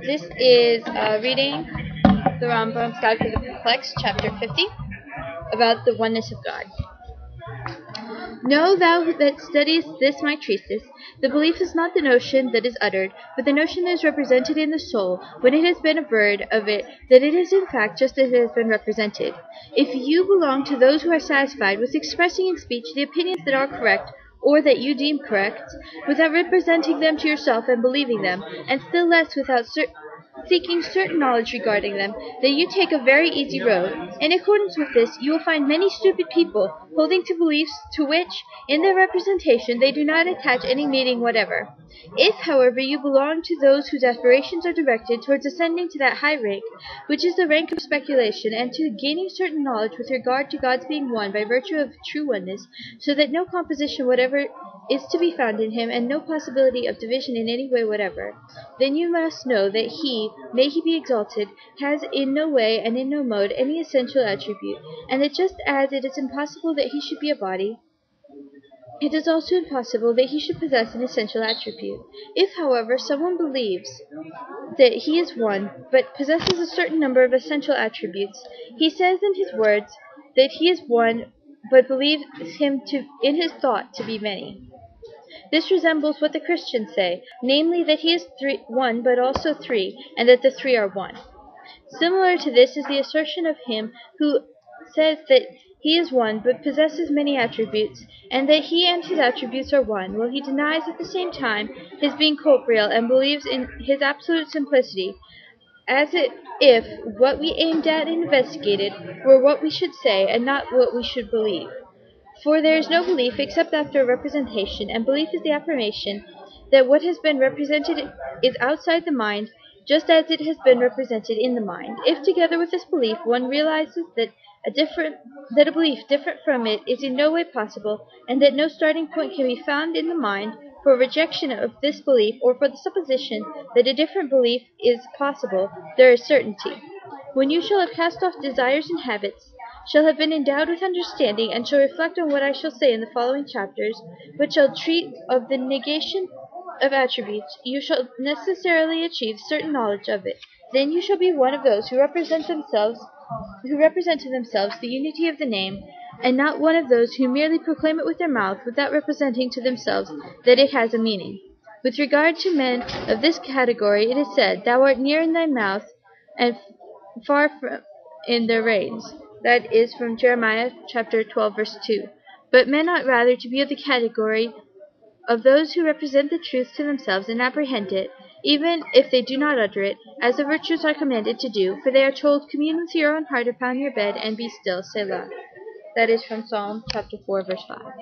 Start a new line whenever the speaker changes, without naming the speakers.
This is reading the Rambam's Guide for the Perplexed, chapter 50, about the oneness of God. Know thou that studiest this my treatise, the belief is not the notion that is uttered, but the notion that is represented in the soul, when it has been averred of it that it is in fact just as it has been represented. If you belong to those who are satisfied with expressing in speech the opinions that are correct, or that you deem correct, without representing them to yourself and believing them, and still less without seeking certain knowledge regarding them, then you take a very easy road. In accordance with this, you will find many stupid people holding to beliefs to which, in their representation, they do not attach any meaning whatever. If, however, you belong to those whose aspirations are directed towards ascending to that high rank, which is the rank of speculation, and to gaining certain knowledge with regard to God's being one by virtue of true oneness, so that no composition whatever is to be found in him, and no possibility of division in any way whatever, then you must know that he, may he be exalted, has in no way and in no mode any essential attribute, and that just as it is impossible that he should be a body, it is also impossible that he should possess an essential attribute. If, however, someone believes that he is one, but possesses a certain number of essential attributes, he says in his words that he is one, but believes him in his thought to be many. This resembles what the Christians say, namely that he is one but also three, and that the three are one. Similar to this is the assertion of him who says that he is one but possesses many attributes, and that he and his attributes are one, while he denies at the same time his being corporeal and believes in his absolute simplicity, as if what we aimed at and investigated were what we should say and not what we should believe. For there is no belief except after a representation, and belief is the affirmation that what has been represented is outside the mind, just as it has been represented in the mind. If together with this belief one realizes that a belief different from it is in no way possible, and that no starting point can be found in the mind for rejection of this belief, or for the supposition that a different belief is possible, there is certainty. When you shall have cast off desires and habits, shall have been endowed with understanding, and shall reflect on what I shall say in the following chapters, which shall treat of the negation of attributes, you shall necessarily achieve certain knowledge of it. Then you shall be one of those who represent to themselves the unity of the name, and not one of those who merely proclaim it with their mouth without representing to themselves that it has a meaning. With regard to men of this category, it is said, "Thou art near in thy mouth, and far from in their reins." That is from Jeremiah chapter 12, verse 2. But men ought rather to be of the category of those who represent the truth to themselves and apprehend it, even if they do not utter it, as the virtuous are commanded to do, for they are told, "Commune with your own heart upon your bed, and be still." Selah. That is from Psalm chapter 4, verse 5.